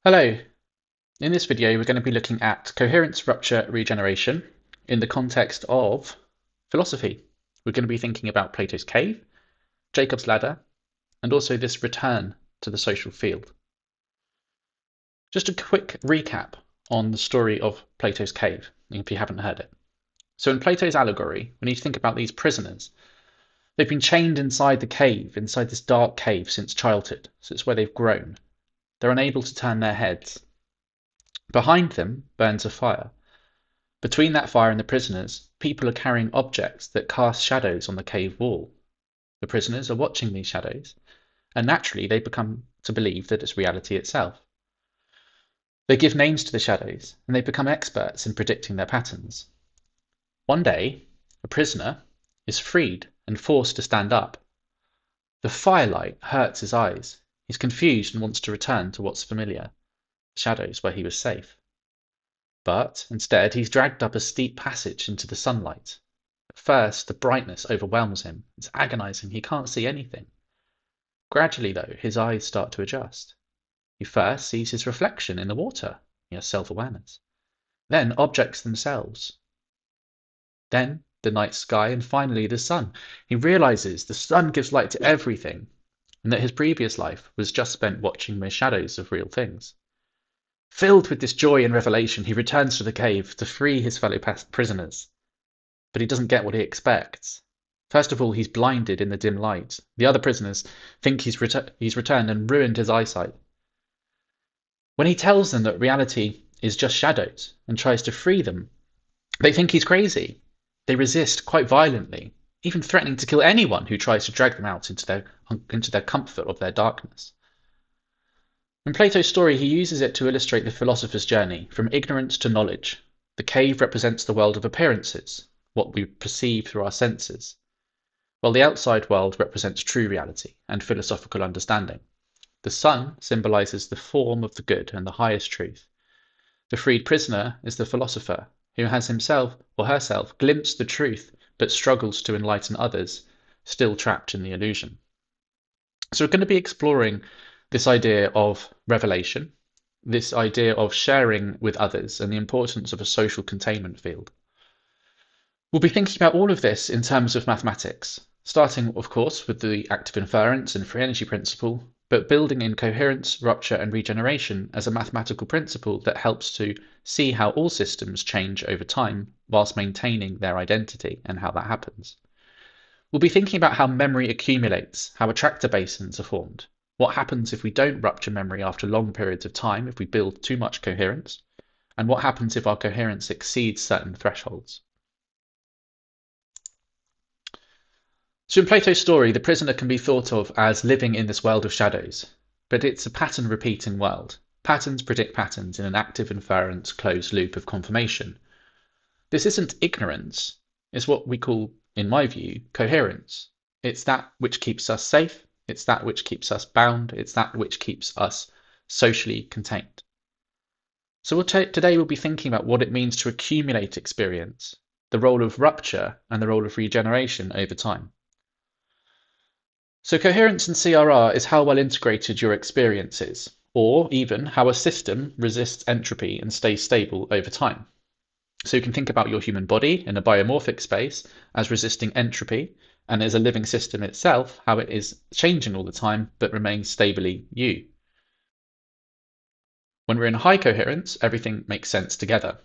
Hello, in this video we're going to be looking at coherence, rupture, regeneration in the context of philosophy. We're going to be thinking about Plato's cave, Jacob's ladder, and also this return to the social field. Just a quick recap on the story of Plato's cave, if you haven't heard it. So in Plato's allegory, when you think about these prisoners, they've been chained inside the cave, inside this dark cave since childhood, so it's where they've grown. They're unable to turn their heads. Behind them burns a fire. Between that fire and the prisoners, people are carrying objects that cast shadows on the cave wall. The prisoners are watching these shadows, and naturally they become to believe that it's reality itself. They give names to the shadows, and they become experts in predicting their patterns. One day, a prisoner is freed and forced to stand up. The firelight hurts his eyes. He's confused and wants to return to what's familiar, the shadows where he was safe. But instead he's dragged up a steep passage into the sunlight. At first the brightness overwhelms him. It's agonizing. He can't see anything. Gradually, though, his eyes start to adjust. He first sees his reflection in the water. He has self-awareness. Then objects themselves. Then the night sky, and finally the sun. He realizes the sun gives light to everything, and that his previous life was just spent watching mere shadows of real things. Filled with this joy and revelation, he returns to the cave to free his fellow prisoners. But he doesn't get what he expects. First of all, he's blinded in the dim light. The other prisoners think he's returned and ruined his eyesight. When he tells them that reality is just shadows and tries to free them, they think he's crazy. They resist quite violently, even threatening to kill anyone who tries to drag them out into their comfort of their darkness. In Plato's story, he uses it to illustrate the philosopher's journey from ignorance to knowledge. The cave represents the world of appearances, what we perceive through our senses, while the outside world represents true reality and philosophical understanding. The sun symbolizes the form of the good and the highest truth. The freed prisoner is the philosopher, who has himself or herself glimpsed the truth but struggles to enlighten others, still trapped in the illusion. So we're going to be exploring this idea of revelation, this idea of sharing with others, and the importance of a social containment field. We'll be thinking about all of this in terms of mathematics, starting, of course, with the active inference and free energy principle, but building in coherence, rupture, and regeneration as a mathematical principle that helps to see how all systems change over time whilst maintaining their identity and how that happens. We'll be thinking about how memory accumulates, how attractor basins are formed, what happens if we don't rupture memory after long periods of time if we build too much coherence, and what happens if our coherence exceeds certain thresholds. So in Plato's story, the prisoner can be thought of as living in this world of shadows, but it's a pattern repeating world. Patterns predict patterns in an active inference closed loop of confirmation. This isn't ignorance, it's what we call, in my view, coherence. It's that which keeps us safe, it's that which keeps us bound, it's that which keeps us socially contained. So today we'll be thinking about what it means to accumulate experience, the role of rupture and the role of regeneration over time. So coherence in CRR is how well integrated your experience is, or even how a system resists entropy and stays stable over time. So you can think about your human body in a biomorphic space as resisting entropy, and as a living system itself, how it is changing all the time but remains stably you. When we're in high coherence, everything makes sense together.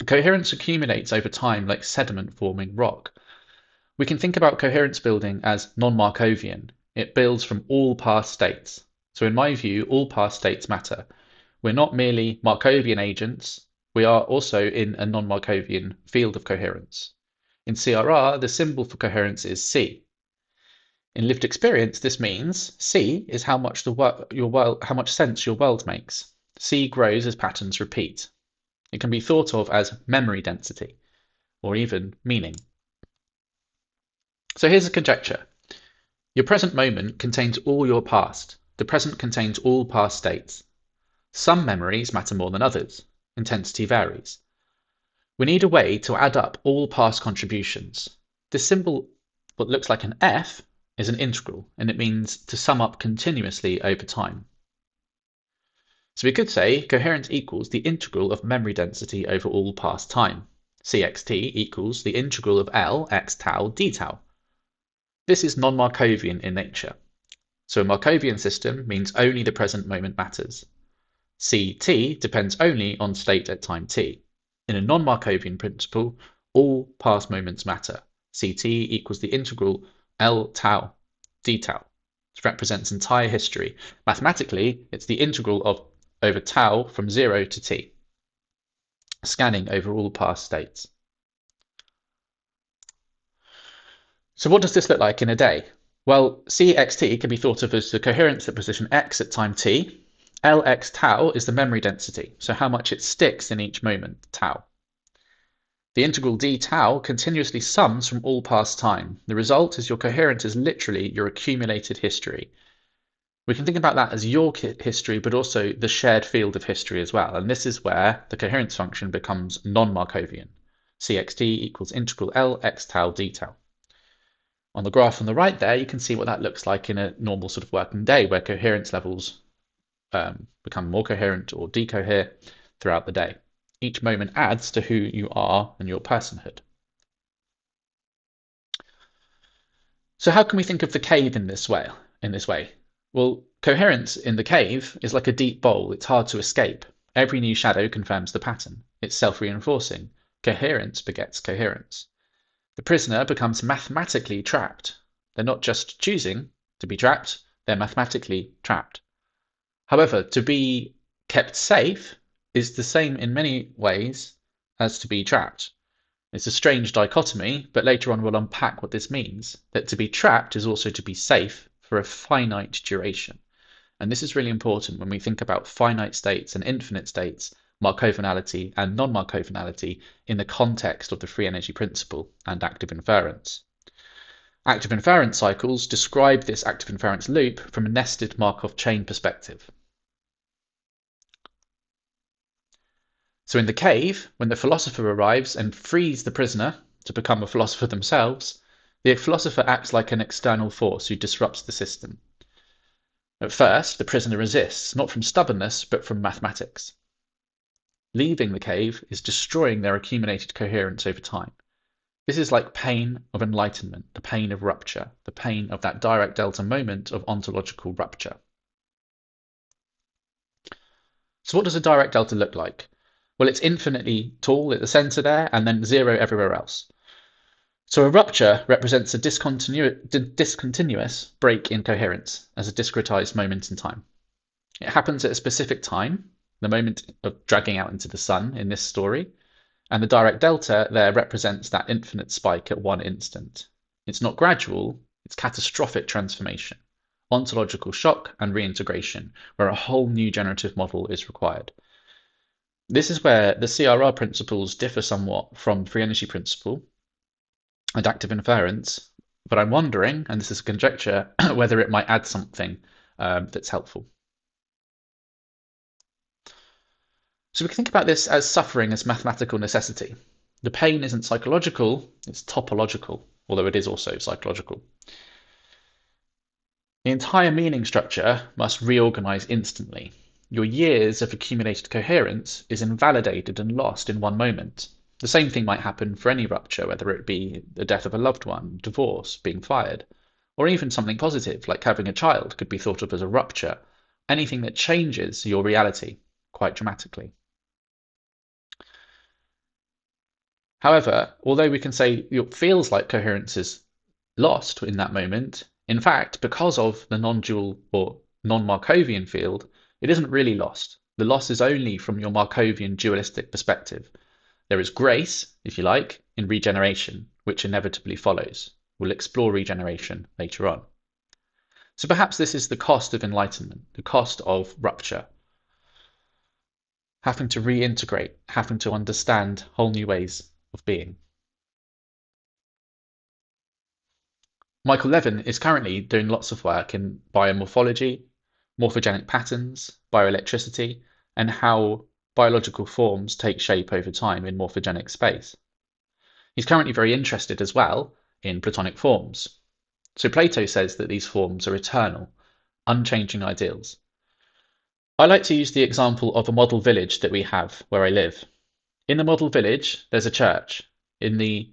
Coherence accumulates over time like sediment forming rock. We can think about coherence building as non-Markovian. It builds from all past states. So in my view, all past states matter. We're not merely Markovian agents, we are also in a non-Markovian field of coherence. In CRR, the symbol for coherence is C. In lived experience, this means C is how much sense your world makes. C grows as patterns repeat. It can be thought of as memory density, or even meaning. So here's a conjecture. Your present moment contains all your past. The present contains all past states. Some memories matter more than others. Intensity varies. We need a way to add up all past contributions. This symbol, what looks like an F, is an integral, and it means to sum up continuously over time. So we could say coherence equals the integral of memory density over all past time. Cxt equals the integral of L x tau d tau. This is non-Markovian in nature. So a Markovian system means only the present moment matters. Ct depends only on state at time t. In a non-Markovian principle, all past moments matter. Ct equals the integral L tau d tau. This represents entire history. Mathematically, it's the integral of over tau from 0 to t, scanning over all past states. So what does this look like in a day? Well, Cxt can be thought of as the coherence at position x at time t. Lx tau is the memory density, so how much it sticks in each moment, tau. The integral d tau continuously sums from all past time. The result is your coherence is literally your accumulated history. We can think about that as your history, but also the shared field of history as well. And this is where the coherence function becomes non-Markovian. Cxt equals integral L x tau d tau. On the graph on the right there, you can see what that looks like in a normal sort of working day where coherence levels become more coherent or decohere throughout the day. Each moment adds to who you are and your personhood. So how can we think of the cave in this way? Well, coherence in the cave is like a deep bowl. It's hard to escape. Every new shadow confirms the pattern. It's self-reinforcing. Coherence begets coherence. The prisoner becomes mathematically trapped. They're not just choosing to be trapped, they're mathematically trapped. However, to be kept safe is the same in many ways as to be trapped. It's a strange dichotomy, but later on we'll unpack what this means. That to be trapped is also to be safe for a finite duration. And this is really important when we think about finite states and infinite states, Markovanality and non-Markovanality in the context of the free energy principle and active inference. Active inference cycles describe this active inference loop from a nested Markov chain perspective. So in the cave, when the philosopher arrives and frees the prisoner to become a philosopher themselves, the philosopher acts like an external force who disrupts the system. At first, the prisoner resists, not from stubbornness, but from mathematics. Leaving the cave is destroying their accumulated coherence over time. This is like pain of enlightenment, the pain of rupture, the pain of that direct delta moment of ontological rupture. So what does a direct delta look like? Well, it's infinitely tall at the center there and then zero everywhere else. So a rupture represents a discontinuous break in coherence as a discretized moment in time. It happens at a specific time, the moment of dragging out into the sun in this story, and the direct delta there represents that infinite spike at one instant. It's not gradual, it's catastrophic transformation, ontological shock and reintegration, where a whole new generative model is required. This is where the CRR principles differ somewhat from free energy principle and active inference, but I'm wondering, and this is a conjecture, whether it might add something that's helpful. So we can think about this as suffering as mathematical necessity. The pain isn't psychological, it's topological, although it is also psychological. The entire meaning structure must reorganize instantly. Your years of accumulated coherence is invalidated and lost in one moment. The same thing might happen for any rupture, whether it be the death of a loved one, divorce, being fired, or even something positive like having a child could be thought of as a rupture. Anything that changes your reality quite dramatically. However, although we can say it feels like coherence is lost in that moment, in fact, because of the non-dual or non-Markovian field, it isn't really lost. The loss is only from your Markovian dualistic perspective. There is grace, if you like, in regeneration, which inevitably follows. We'll explore regeneration later on. So perhaps this is the cost of enlightenment, the cost of rupture. Having to reintegrate, having to understand whole new ways of being. Michael Levin is currently doing lots of work in biomorphology, morphogenic patterns, bioelectricity, and how biological forms take shape over time in morphogenic space. He's currently very interested as well in Platonic forms. So Plato says that these forms are eternal, unchanging ideals. I like to use the example of a model village that we have where I live. In the model village, there's a church. In the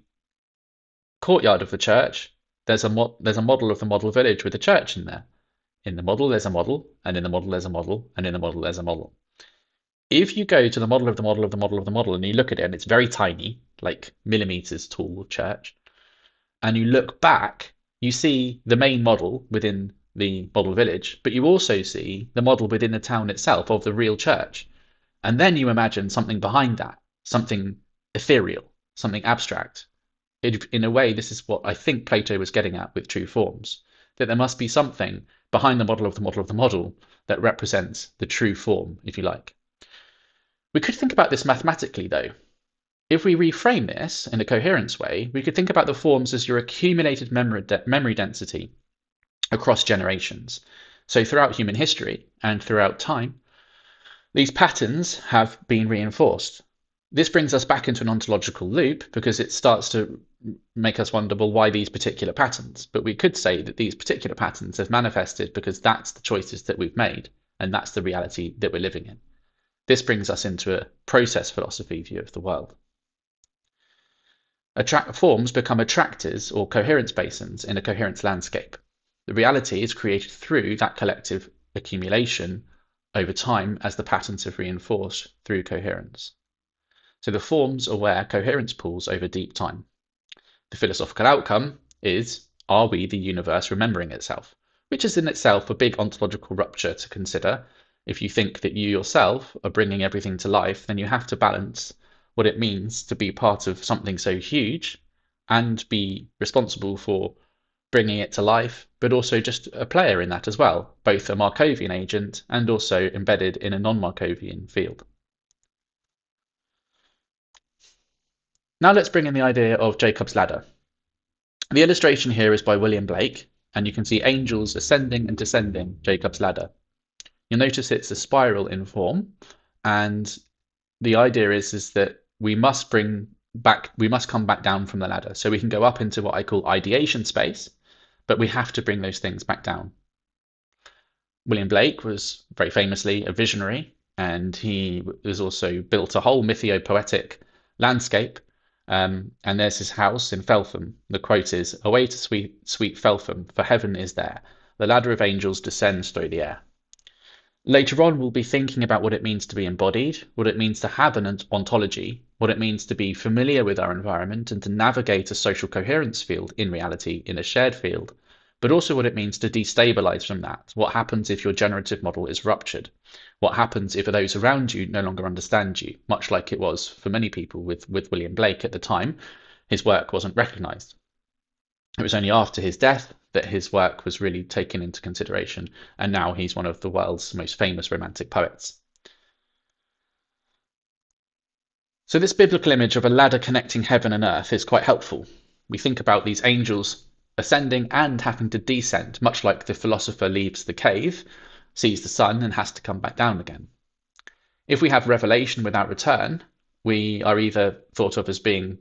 courtyard of the church, there's a model of the model village with a church in there. In the model, there's a model, and in the model, there's a model, and in the model, there's a model. If you go to the model of the model of the model of the model and you look at it and it's very tiny, like millimeters tall church, and you look back, you see the main model within the model village, but you also see the model within the town itself of the real church. And then you imagine something behind that, something ethereal, something abstract. In a way, this is what I think Plato was getting at with true forms, that there must be something behind the model of the model of the model that represents the true form, if you like. We could think about this mathematically, though. If we reframe this in a coherence way, we could think about the forms as your accumulated memory density across generations. So throughout human history and throughout time, these patterns have been reinforced. This brings us back into an ontological loop because it starts to make us wonder, well, why these particular patterns? But we could say that these particular patterns have manifested because that's the choices that we've made, and that's the reality that we're living in. This brings us into a process philosophy view of the world. Forms become attractors or coherence basins in a coherence landscape. The reality is created through that collective accumulation over time as the patterns have reinforced through coherence. So the forms are where coherence pools over deep time. The philosophical outcome is, are we the universe remembering itself? Which is in itself a big ontological rupture to consider. If you think that you yourself are bringing everything to life, then you have to balance what it means to be part of something so huge and be responsible for bringing it to life, but also just a player in that as well, both a Markovian agent and also embedded in a non-Markovian field. Now let's bring in the idea of Jacob's ladder. The illustration here is by William Blake, and you can see angels ascending and descending Jacob's ladder. You'll notice it's a spiral in form, and the idea is that we must come back down from the ladder. So we can go up into what I call ideation space, but we have to bring those things back down. William Blake was very famously a visionary, and he has also built a whole mythopoetic landscape. And there's his house in Feltham. The quote is, "Away to sweet Feltham, for heaven is there. The ladder of angels descends through the air." Later on, we'll be thinking about what it means to be embodied, what it means to have an ontology, what it means to be familiar with our environment and to navigate a social coherence field in reality, in a shared field, but also what it means to destabilize from that. What happens if your generative model is ruptured? What happens if those around you no longer understand you, much like it was for many people with William Blake at the time? His work wasn't recognized. It was only after his death that his work was really taken into consideration, and now he's one of the world's most famous romantic poets. So this biblical image of a ladder connecting heaven and earth is quite helpful. We think about these angels ascending and having to descend, much like the philosopher leaves the cave, sees the sun, and has to come back down again. If we have revelation without return, we are either thought of as being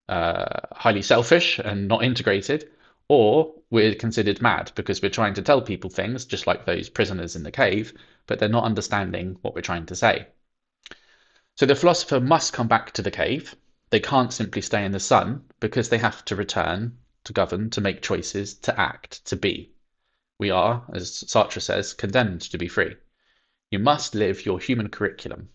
highly selfish and not integrated, or we're considered mad because we're trying to tell people things, just like those prisoners in the cave, but they're not understanding what we're trying to say. So the philosopher must come back to the cave. They can't simply stay in the sun because they have to return, to govern, to make choices, to act, to be. We are, as Sartre says, condemned to be free. You must live your human curriculum.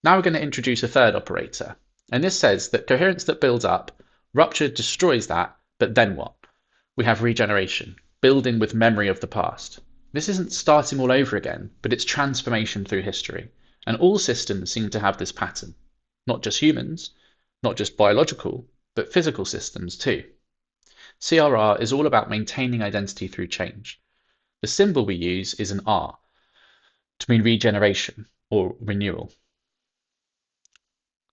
Now we're going to introduce a third operator, and this says that coherence that builds up, rupture destroys that, but then what? We have regeneration, building with memory of the past. This isn't starting all over again, but it's transformation through history, and all systems seem to have this pattern. Not just humans, not just biological, but physical systems too. CRR is all about maintaining identity through change. The symbol we use is an R, to mean regeneration or renewal.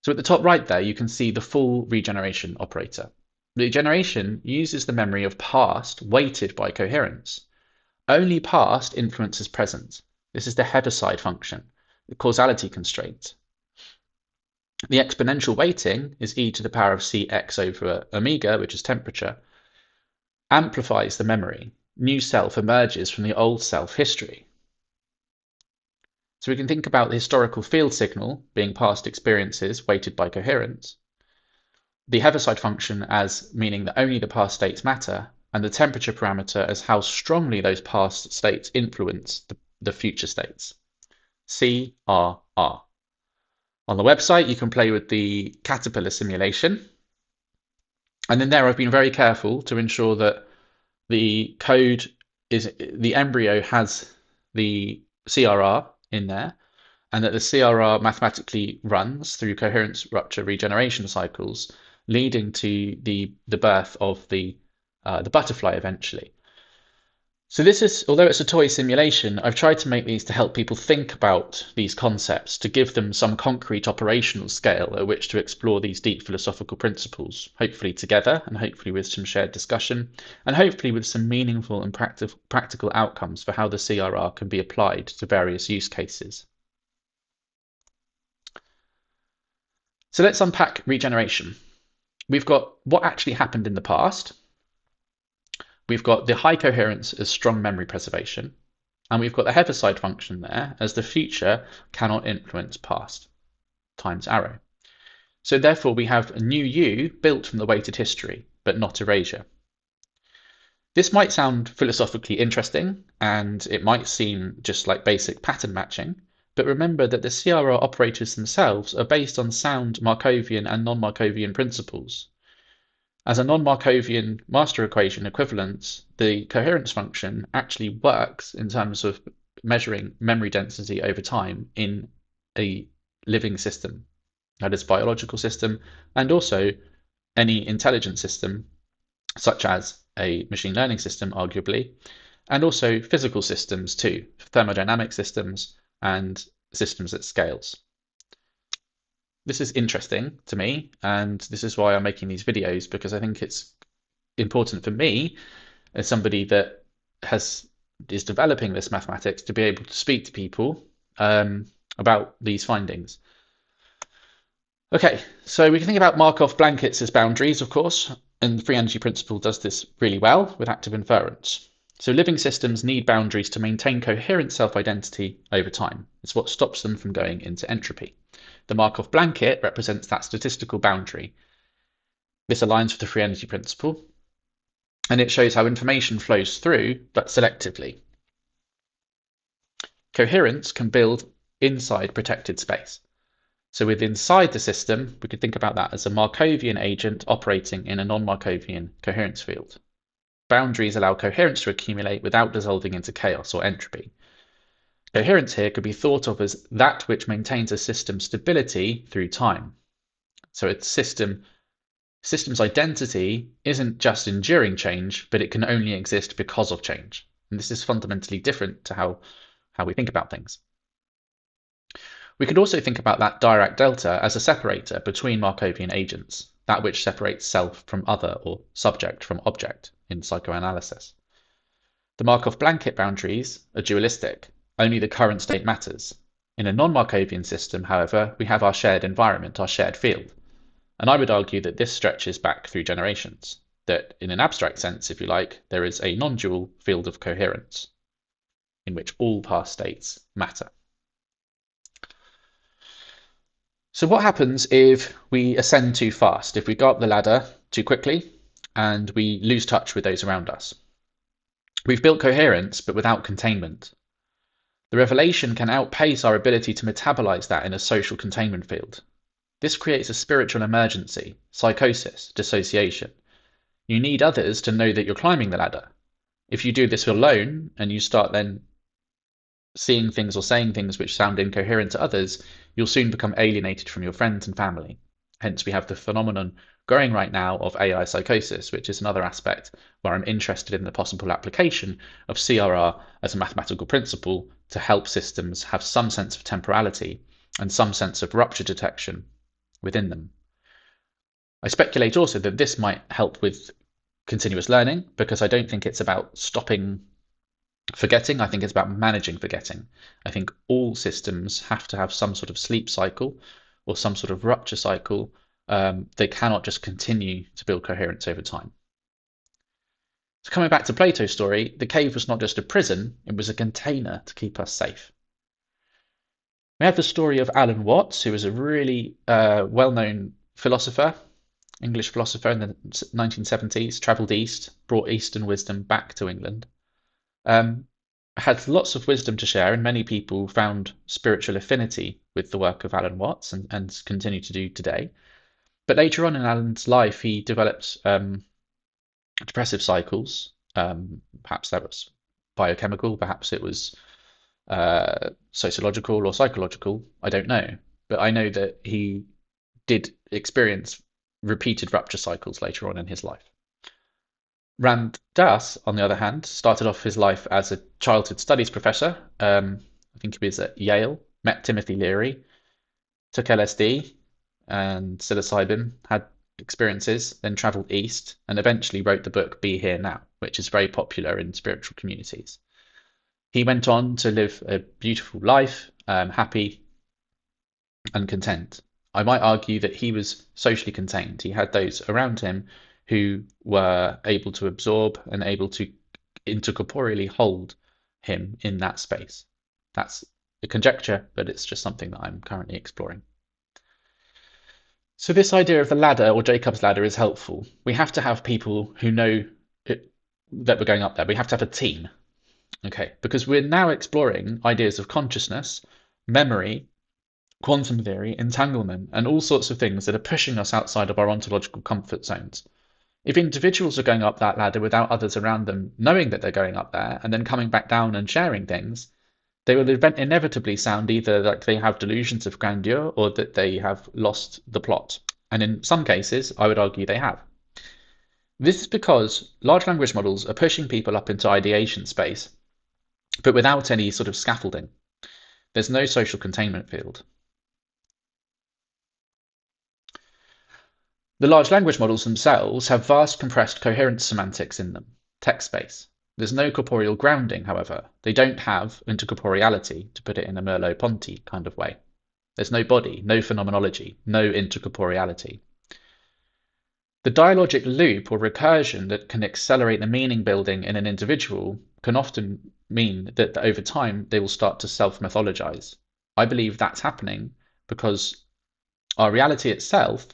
So at the top right there, you can see the full regeneration operator. Regeneration uses the memory of past weighted by coherence. Only past influences present. This is the Heaviside function, the causality constraint. The exponential weighting is e to the power of cx over omega, which is temperature, amplifies the memory. new self emerges from the old self history. So we can think about the historical field signal being past experiences weighted by coherence, the Heaviside function as meaning that only the past states matter, and the temperature parameter as how strongly those past states influence the future states. CRR. On the website, you can play with the caterpillar simulation. And in there, I've been very careful to ensure that the code the embryo has the CRR in there, and that the CRR mathematically runs through coherence rupture regeneration cycles, leading to the birth of the butterfly eventually. So this is, although it's a toy simulation, I've tried to make these to help people think about these concepts, to give them some concrete operational scale at which to explore these deep philosophical principles, hopefully together and hopefully with some shared discussion, and hopefully with some meaningful and practical outcomes for how the CRR can be applied to various use cases. So let's unpack regeneration. We've got what actually happened in the past. We've got the high coherence as strong memory preservation, and we've got the Heaviside function there as the future cannot influence past times arrow. So therefore we have a new you built from the weighted history, but not erasure. This might sound philosophically interesting, and it might seem just like basic pattern matching, but remember that the CRR operators themselves are based on sound Markovian and non-Markovian principles. As a non-Markovian master equation equivalence, the coherence function actually works in terms of measuring memory density over time in a living system, that is, biological system, and also any intelligent system, such as a machine learning system, arguably, and also physical systems too, thermodynamic systems and systems at scales. This is interesting to me, and this is why I'm making these videos, because I think it's important for me as somebody that is developing this mathematics to be able to speak to people about these findings. Okay, so we can think about Markov blankets as boundaries, of course, and the free energy principle does this really well with active inference. So living systems need boundaries to maintain coherent self-identity over time. It's what stops them from going into entropy. The Markov blanket represents that statistical boundary. This aligns with the free energy principle, and it shows how information flows through, but selectively. Coherence can build inside protected space. So inside the system, we could think about that as a Markovian agent operating in a non-Markovian coherence field. Boundaries allow coherence to accumulate without dissolving into chaos or entropy. Coherence here could be thought of as that which maintains a system's stability through time. So its system's identity isn't just enduring change, but it can only exist because of change. And this is fundamentally different to how we think about things. We could also think about that Dirac delta as a separator between Markovian agents, that which separates self from other or subject from object in psychoanalysis. The Markov blanket boundaries are dualistic. Only the current state matters. In a non-Markovian system, however, we have our shared environment, our shared field. And I would argue that this stretches back through generations, that in an abstract sense, if you like, there is a non-dual field of coherence in which all past states matter. So what happens if we ascend too fast, if we go up the ladder too quickly and we lose touch with those around us? We've built coherence, but without containment. The revelation can outpace our ability to metabolize that in a social containment field. This creates a spiritual emergency, psychosis, dissociation. You need others to know that you're climbing the ladder. If you do this alone and you start then seeing things or saying things which sound incoherent to others, you'll soon become alienated from your friends and family. Hence, we have the phenomenon growing right now of AI psychosis, which is another aspect where I'm interested in the possible application of CRR as a mathematical principle to help systems have some sense of temporality and some sense of rupture detection within them. I speculate also that this might help with continuous learning, because I don't think it's about stopping forgetting. I think it's about managing forgetting. I think all systems have to have some sort of sleep cycle or some sort of rupture cycle. They cannot just continue to build coherence over time. So coming back to Plato's story, the cave was not just a prison, it was a container to keep us safe. We have the story of Alan Watts, who was a really well-known philosopher, English philosopher in the 1970s, travelled east, brought Eastern wisdom back to England. Um, had lots of wisdom to share, and many people found spiritual affinity with the work of Alan Watts and continue to do today. But later on in Alan's life, he developed depressive cycles. Perhaps that was biochemical, perhaps it was sociological or psychological. I don't know. But I know that he did experience repeated rupture cycles later on in his life. Ram Dass, on the other hand, started off his life as a childhood studies professor. I think he was at Yale, met Timothy Leary, took LSD and psilocybin, had experiences, then traveled east, and eventually wrote the book Be Here Now, which is very popular in spiritual communities. He went on to live a beautiful life, happy and content. I might argue that he was socially contained. He had those around him who were able to absorb and able to intercorporeally hold him in that space. That's a conjecture, but it's just something that I'm currently exploring. So this idea of the ladder or Jacob's ladder is helpful. We have to have people who know that we're going up there. We have to have a team, okay? Because we're now exploring ideas of consciousness, memory, quantum theory, entanglement, and all sorts of things that are pushing us outside of our ontological comfort zones. If individuals are going up that ladder without others around them knowing that they're going up there and then coming back down and sharing things, they will inevitably sound either like they have delusions of grandeur or that they have lost the plot. And in some cases, I would argue they have. This is because large language models are pushing people up into ideation space, but without any sort of scaffolding. There's no social containment field. The large language models themselves have vast compressed coherence semantics in them, text space. There's no corporeal grounding, however. They don't have intercorporeality, to put it in a Merleau-Ponty kind of way. There's no body, no phenomenology, no intercorporeality. The dialogic loop or recursion that can accelerate the meaning building in an individual can often mean that over time they will start to self-mythologize. I believe that's happening because our reality itself,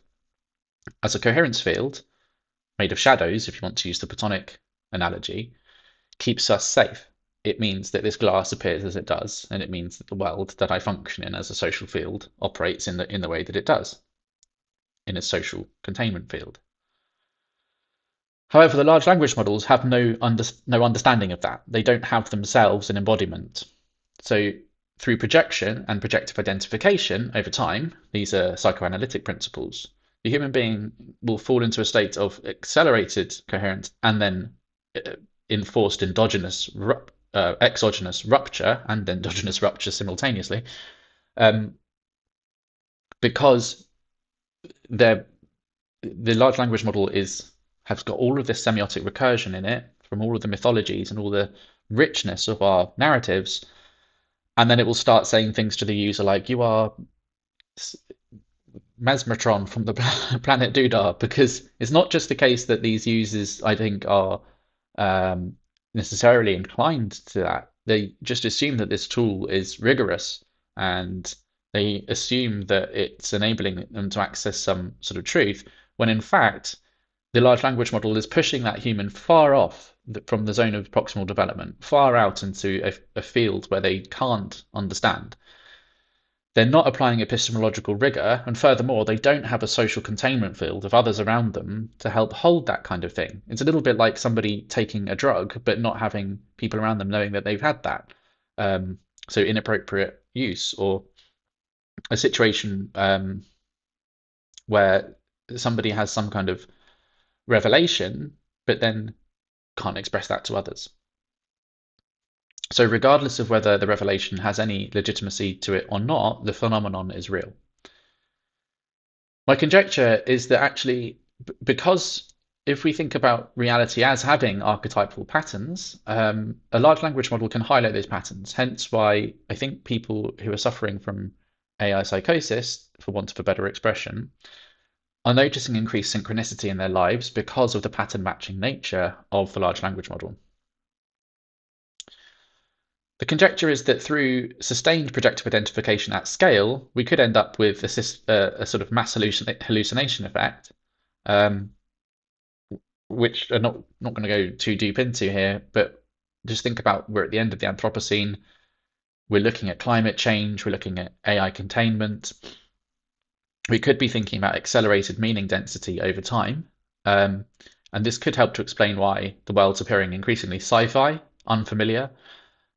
as a coherence field, made of shadows, if you want to use the Platonic analogy, keeps us safe. It means that this glass appears as it does, and it means that the world that I function in as a social field operates in the way that it does, in a social containment field. However, the large language models have no understanding of that. They don't have themselves an embodiment. So through projection and projective identification over time, these are psychoanalytic principles, the human being will fall into a state of accelerated coherence and then enforced exogenous rupture and endogenous rupture simultaneously, because the large language model has got all of this semiotic recursion in it from all of the mythologies and all the richness of our narratives, and then it will start saying things to the user like, you are Mesmertron from the planet Dudar, because it's not just the case that these users, I think, are necessarily inclined to that. They just assume that this tool is rigorous and they assume that it's enabling them to access some sort of truth, when in fact, the large language model is pushing that human far off from the zone of proximal development, far out into a field where they can't understand. They're not applying epistemological rigor, and furthermore, they don't have a social containment field of others around them to help hold that kind of thing. It's a little bit like somebody taking a drug, but not having people around them knowing that they've had that. So inappropriate use, or a situation where somebody has some kind of revelation, but then can't express that to others. So regardless of whether the revelation has any legitimacy to it or not, the phenomenon is real. My conjecture is that actually, because if we think about reality as having archetypal patterns, a large language model can highlight those patterns. Hence why I think people who are suffering from AI psychosis, for want of a better expression, are noticing increased synchronicity in their lives because of the pattern matching nature of the large language model. The conjecture is that through sustained projective identification at scale, we could end up with a sort of mass hallucination effect, um, which I'm not going to go too deep into here, but just think about we're at the end of the Anthropocene. We're looking at climate change. We're looking at AI containment. We could be thinking about accelerated meaning density over time. Um, and this could help to explain why the world's appearing increasingly sci-fi, unfamiliar.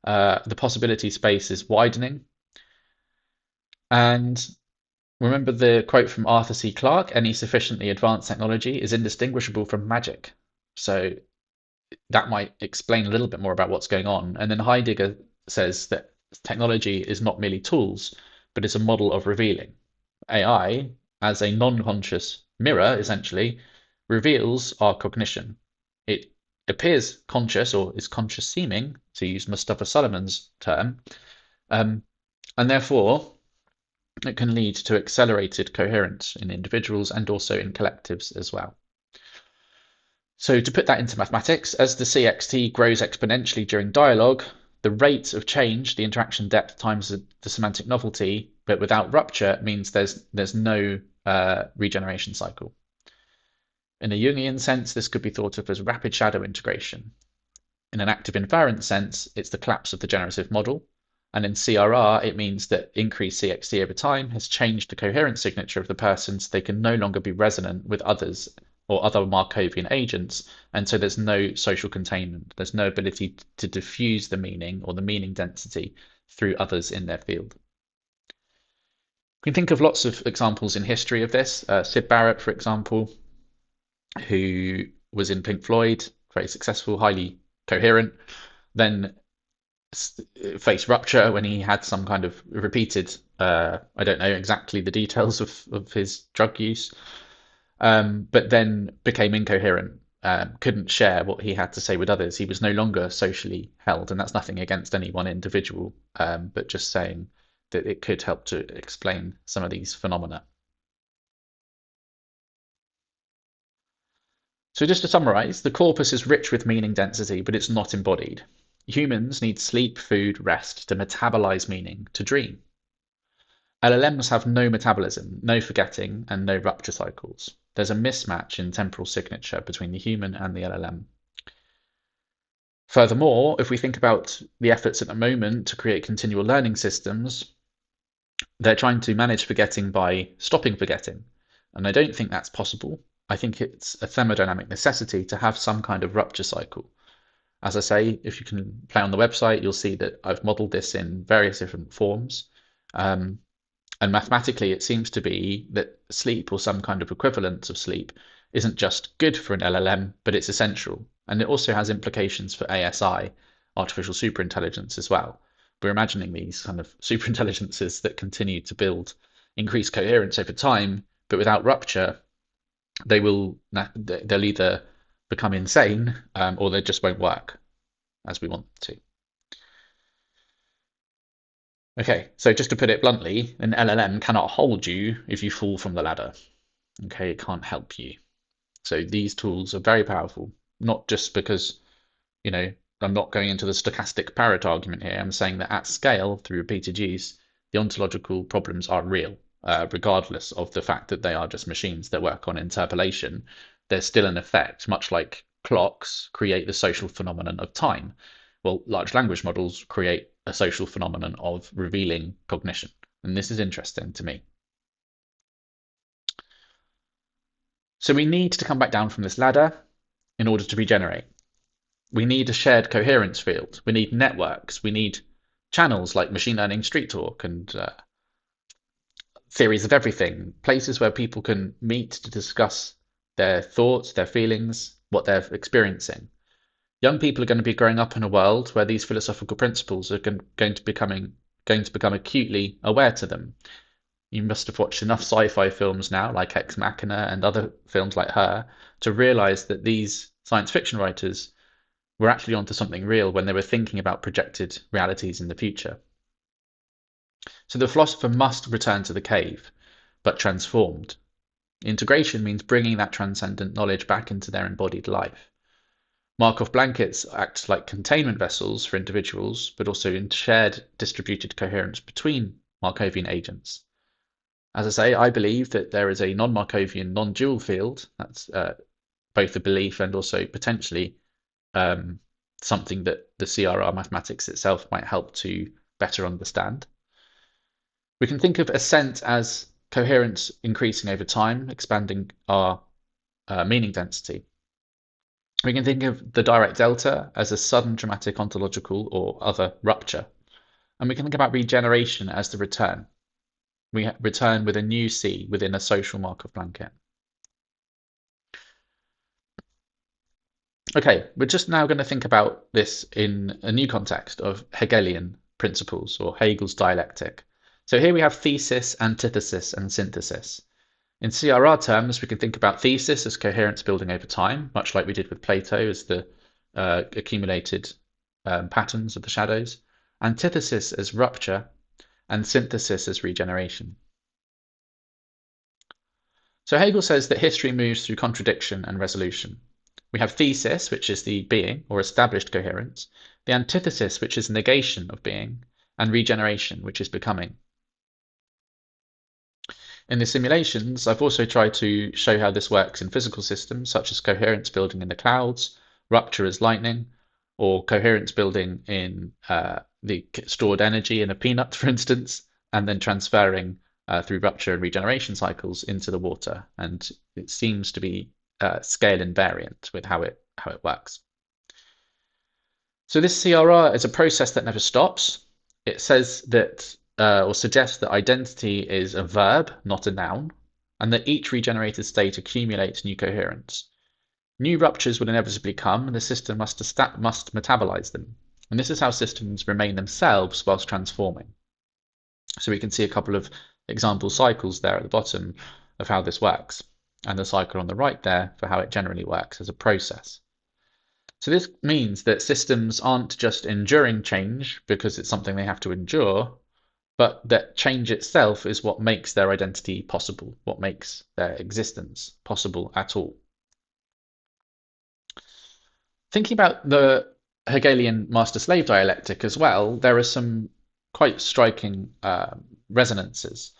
The possibility space is widening. And remember the quote from Arthur C. Clarke, any sufficiently advanced technology is indistinguishable from magic. So that might explain a little bit more about what's going on. And then Heidegger says that technology is not merely tools, but it's a model of revealing. AI, as a non-conscious mirror, essentially, reveals our cognition. It appears conscious or is conscious seeming, to use Mustafa Suleyman's term, and therefore it can lead to accelerated coherence in individuals and also in collectives as well. So to put that into mathematics, as the CXT grows exponentially during dialogue, the rate of change, the interaction depth times the semantic novelty, but without rupture, means there's no regeneration cycle. In a Jungian sense, this could be thought of as rapid shadow integration. In an active inference sense, it's the collapse of the generative model. And in CRR, it means that increased CXT over time has changed the coherent signature of the person so they can no longer be resonant with others or other Markovian agents, and so there's no social containment. There's no ability to diffuse the meaning or the meaning density through others in their field. We can think of lots of examples in history of this. Syd Barrett, for example, who was in Pink Floyd, very successful, highly coherent, then faced rupture when he had some kind of repeated, I don't know exactly the details of his drug use, but then became incoherent, couldn't share what he had to say with others. He was no longer socially held, and that's nothing against any one individual, but just saying that it could help to explain some of these phenomena. So just to summarize, the corpus is rich with meaning density, but it's not embodied. Humans need sleep, food, rest to metabolize meaning, to dream. LLMs have no metabolism, no forgetting, and no rupture cycles. There's a mismatch in temporal signature between the human and the LLM. Furthermore, if we think about the efforts at the moment to create continual learning systems, they're trying to manage forgetting by stopping forgetting. And I don't think that's possible. I think it's a thermodynamic necessity to have some kind of rupture cycle. As I say, if you can play on the website, you'll see that I've modeled this in various different forms. And mathematically, it seems to be that sleep or some kind of equivalence of sleep isn't just good for an LLM, but it's essential. And it also has implications for ASI, artificial superintelligence, as well. We're imagining these kind of superintelligences that continue to build increased coherence over time, but without rupture, they'll either become insane or they just won't work as we want to. Okay, so just to put it bluntly, an LLM cannot hold you if you fall from the ladder. Okay, it can't help you. So these tools are very powerful, not just because, you know, I'm not going into the stochastic parrot argument here. I'm saying that at scale, through repeated use, the ontological problems are real, regardless of the fact that they are just machines that work on interpolation. There's still an effect, much like clocks create the social phenomenon of time. Well, large language models create a social phenomenon of revealing cognition. And this is interesting to me. So we need to come back down from this ladder in order to regenerate. We need a shared coherence field. We need networks. We need channels like machine learning street talk and theories of everything, places where people can meet to discuss their thoughts, their feelings, what they're experiencing. Young people are going to be growing up in a world where these philosophical principles are going to become acutely aware to them. You must have watched enough sci-fi films now, like Ex Machina and other films like Her, to realize that these science fiction writers were actually onto something real when they were thinking about projected realities in the future. So the philosopher must return to the cave, but transformed. Integration means bringing that transcendent knowledge back into their embodied life. Markov blankets act like containment vessels for individuals, but also in shared distributed coherence between Markovian agents. As I say, I believe that there is a non-Markovian, non-dual field. That's both a belief and also potentially something that the CRR mathematics itself might help to better understand. We can think of ascent as coherence increasing over time, expanding our meaning density. We can think of the direct delta as a sudden dramatic ontological or other rupture. And we can think about regeneration as the return. We return with a new C within a social Markov blanket. Okay, we're just now going to think about this in a new context of Hegelian principles or Hegel's dialectic. So here we have thesis, antithesis, and synthesis. In CRR terms, we can think about thesis as coherence building over time, much like we did with Plato as the accumulated patterns of the shadows, antithesis as rupture, and synthesis as regeneration. So Hegel says that history moves through contradiction and resolution. We have thesis, which is the being or established coherence, the antithesis, which is negation of being, and regeneration, which is becoming. In the simulations, I've also tried to show how this works in physical systems, such as coherence building in the clouds, rupture as lightning, or coherence building in the stored energy in a peanut, for instance, and then transferring through rupture and regeneration cycles into the water. And it seems to be scale invariant with how it works. So this CRR is a process that never stops. It says that or suggests that identity is a verb, not a noun, and that each regenerated state accumulates new coherence. New ruptures will inevitably come, and the system must metabolize them. And this is how systems remain themselves whilst transforming. So we can see a couple of example cycles there at the bottom of how this works, and the cycle on the right there for how it generally works as a process. So this means that systems aren't just enduring change because it's something they have to endure, but that change itself is what makes their identity possible, what makes their existence possible at all. Thinking about the Hegelian master-slave dialectic as well, there are some quite striking resonances.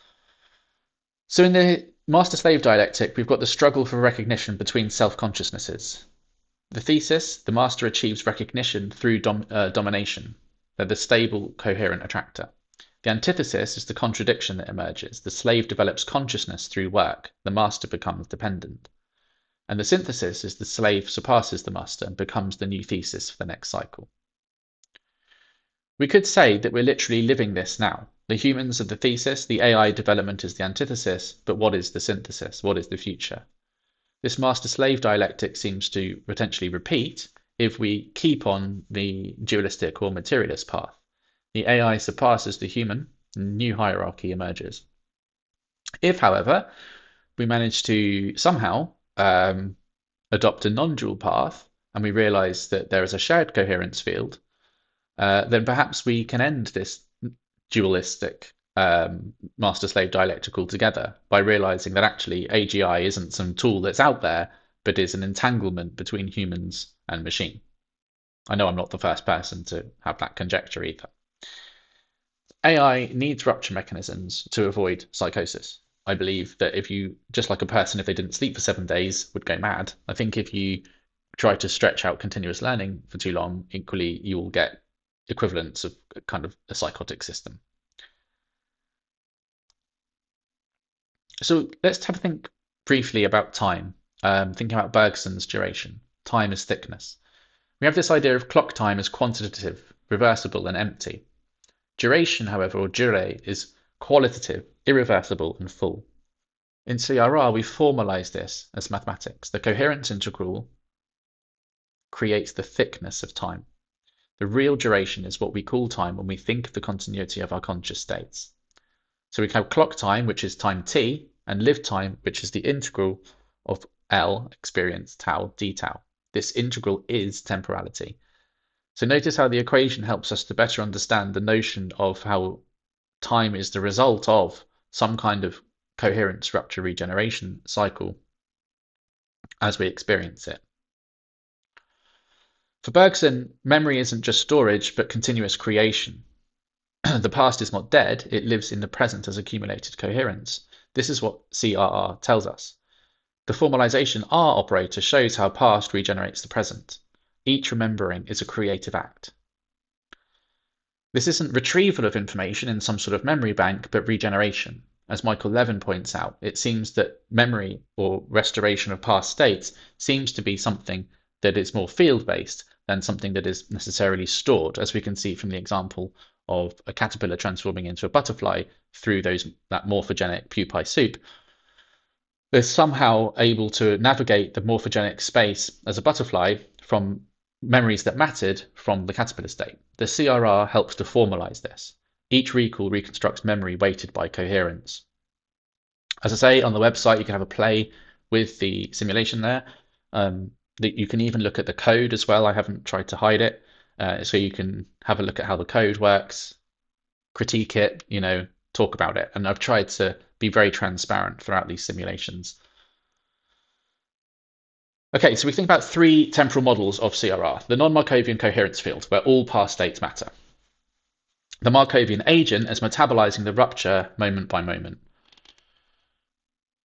So in the master-slave dialectic, we've got the struggle for recognition between self-consciousnesses. The thesis, the master achieves recognition through domination. They're the stable, coherent attractor. The antithesis is the contradiction that emerges. The slave develops consciousness through work. The master becomes dependent. And the synthesis is the slave surpasses the master and becomes the new thesis for the next cycle. We could say that we're literally living this now. The humans are the thesis, the AI development is the antithesis, but what is the synthesis? What is the future? This master-slave dialectic seems to potentially repeat if we keep on the dualistic or materialist path. The AI surpasses the human, and a new hierarchy emerges. If, however, we manage to somehow adopt a non-dual path and we realize that there is a shared coherence field, then perhaps we can end this dualistic master-slave dialectic altogether by realizing that actually AGI isn't some tool that's out there, but is an entanglement between humans and machine. I know I'm not the first person to have that conjecture either. AI needs rupture mechanisms to avoid psychosis. I believe that if you, just like a person, if they didn't sleep for 7 days, would go mad. I think if you try to stretch out continuous learning for too long, equally you will get equivalents of kind of a psychotic system. So let's have a think briefly about time, thinking about Bergson's duration. Time is thickness. We have this idea of clock time as quantitative, reversible, and empty. Duration, however, or durée, is qualitative, irreversible, and full. In CRR, we formalize this as mathematics. The coherence integral creates the thickness of time. The real duration is what we call time when we think of the continuity of our conscious states. So we can have clock time, which is time t, and live time, which is the integral of L, experience, tau, d tau. This integral is temporality. So notice how the equation helps us to better understand the notion of how time is the result of some kind of coherence, rupture, regeneration cycle as we experience it. For Bergson, memory isn't just storage, but continuous creation. The past is not dead, it lives in the present as accumulated coherence. This is what CRR tells us. The formalization R operator shows how past regenerates the present. Each remembering is a creative act. This isn't retrieval of information in some sort of memory bank, but regeneration. As Michael Levin points out, it seems that memory or restoration of past states seems to be something that is more field-based than something that is necessarily stored, as we can see from the example of a caterpillar transforming into a butterfly through that morphogenic pupae soup. They're somehow able to navigate the morphogenic space as a butterfly from memories that mattered from the caterpillar state. The CRR helps to formalize this. Each recall reconstructs memory weighted by coherence. As I say, on the website, you can have a play with the simulation there. You can even look at the code as well. I haven't tried to hide it. So you can have a look at how the code works, critique it, talk about it. And I've tried to be very transparent throughout these simulations. Okay, so we think about three temporal models of CRR. The non-Markovian coherence field, where all past states matter. The Markovian agent as metabolizing the rupture moment by moment.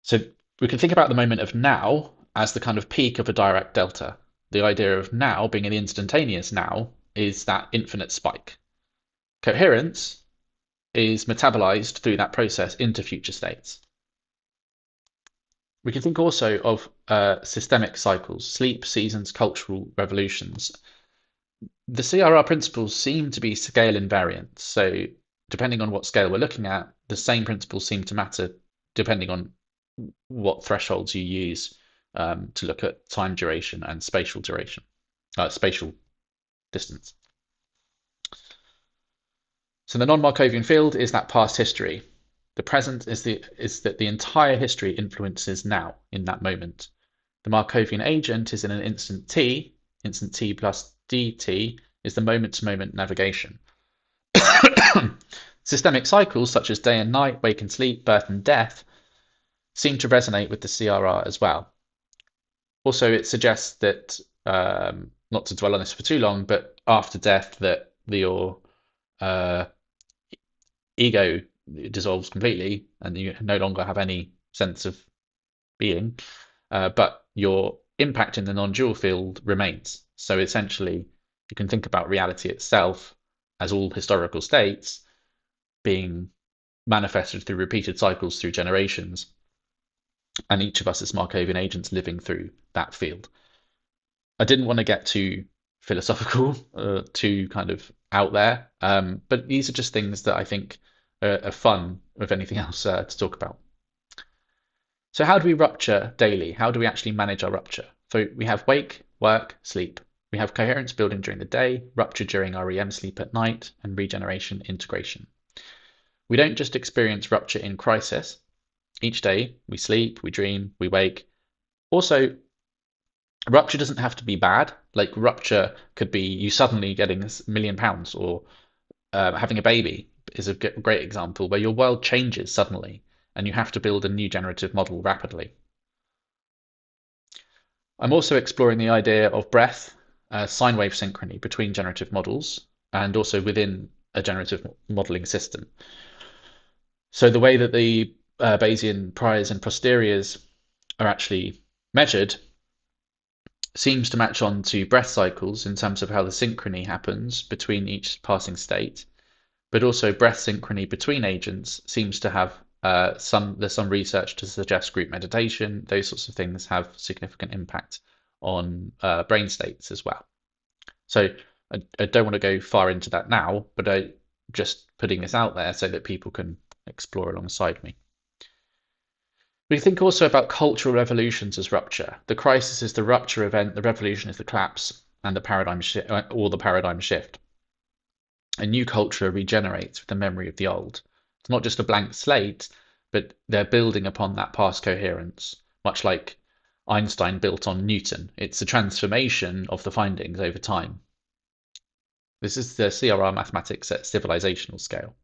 So we can think about the moment of now as the kind of peak of a Dirac delta. The idea of now being an instantaneous now is that infinite spike. Coherence is metabolized through that process into future states. We can think also of systemic cycles, sleep, seasons, cultural revolutions. The CRR principles seem to be scale invariant. So depending on what scale we're looking at, the same principles seem to matter depending on what thresholds you use to look at time duration and spatial distance. So the non-Markovian field is that past history. The present is that the entire history influences now in that moment. The Markovian agent is in an instant t plus dt is the moment-to-moment navigation. Systemic cycles such as day and night, wake and sleep, birth and death seem to resonate with the CRR as well. Also, it suggests that, not to dwell on this for too long, but after death that your ego dissolves completely and you no longer have any sense of being, but your impact in the non-dual field remains. So essentially, you can think about reality itself as all historical states being manifested through repeated cycles through generations, and each of us as Markovian agents living through that field. I didn't want to get too philosophical, too kind of out there, but these are just things that I think are fun, if anything else, to talk about. So how do we rupture daily? How do we actually manage our rupture? So we have wake, work, sleep. We have coherence building during the day, rupture during REM sleep at night, and regeneration integration. We don't just experience rupture in crisis. Each day we sleep, we dream, we wake. Also, rupture doesn't have to be bad. Like rupture could be you suddenly getting £1 million or having a baby is a great example where your world changes suddenly and you have to build a new generative model rapidly. I'm also exploring the idea of breath, sine wave synchrony between generative models and also within a generative modeling system. So the way that the Bayesian priors and posteriors are actually measured seems to match on to breath cycles in terms of how the synchrony happens between each passing state, but also breath synchrony between agents seems to have there's some research to suggest group meditation. Those sorts of things have significant impact on brain states as well. So I don't want to go far into that now, but I just putting this out there so that people can explore alongside me. We think also about cultural revolutions as rupture. The crisis is the rupture event, the revolution is the collapse, and the paradigm shift. A new culture regenerates with the memory of the old. It's not just a blank slate, but they're building upon that past coherence, much like Einstein built on Newton. It's a transformation of the findings over time. This is the CRR mathematics at civilizational scale.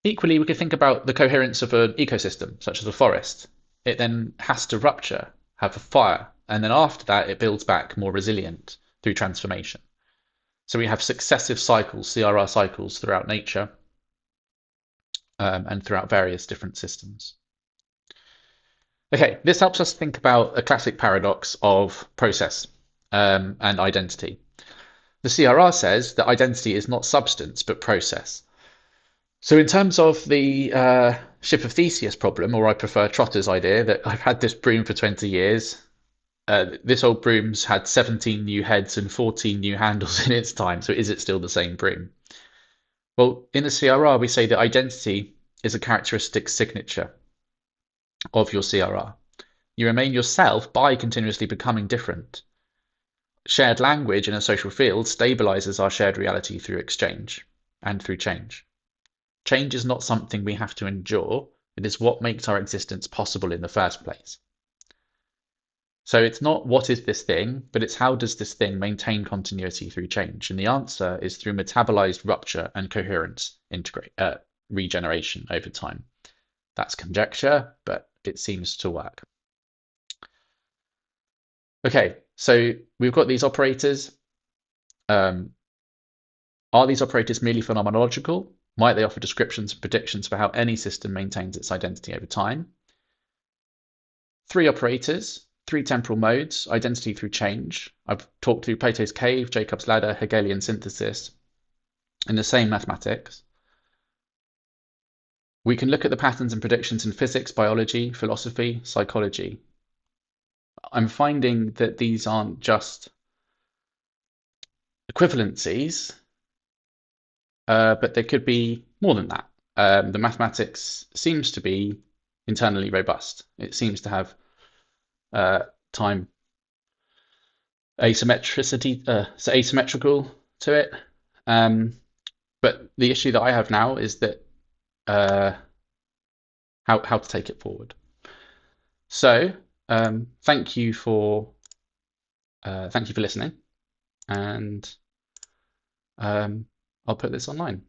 Equally, we could think about the coherence of an ecosystem, such as a forest. It then has to rupture, have a fire, and then after that, it builds back more resilient through transformation. So we have successive cycles, CRR cycles, throughout nature and throughout various different systems. Okay, this helps us think about a classic paradox of process and identity. The CRR says that identity is not substance, but process. So in terms of the ship of Theseus problem, or I prefer Trotter's idea that I've had this broom for 20 years, this old broom's had 17 new heads and 14 new handles in its time, so is it still the same broom? Well, in the CRR, we say that identity is a characteristic signature of your CRR. You remain yourself by continuously becoming different. Shared language in a social field stabilizes our shared reality through exchange and through change. Change is not something we have to endure, it is what makes our existence possible in the first place. So it's not what is this thing, but it's how does this thing maintain continuity through change? And the answer is through metabolized rupture and coherence regeneration over time. That's conjecture, but it seems to work. Okay, so we've got these operators. Are these operators merely phenomenological? Might they offer descriptions and predictions for how any system maintains its identity over time? Three operators, three temporal modes, identity through change. I've talked through Plato's cave, Jacob's ladder, Hegelian synthesis, in the same mathematics. We can look at the patterns and predictions in physics, biology, philosophy, psychology. I'm finding that these aren't just equivalencies, but there could be more than that. The mathematics seems to be internally robust. It seems to have time asymmetricity, so asymmetrical to it. But the issue that I have now is that how to take it forward. So thank you for listening, and I'll put this online.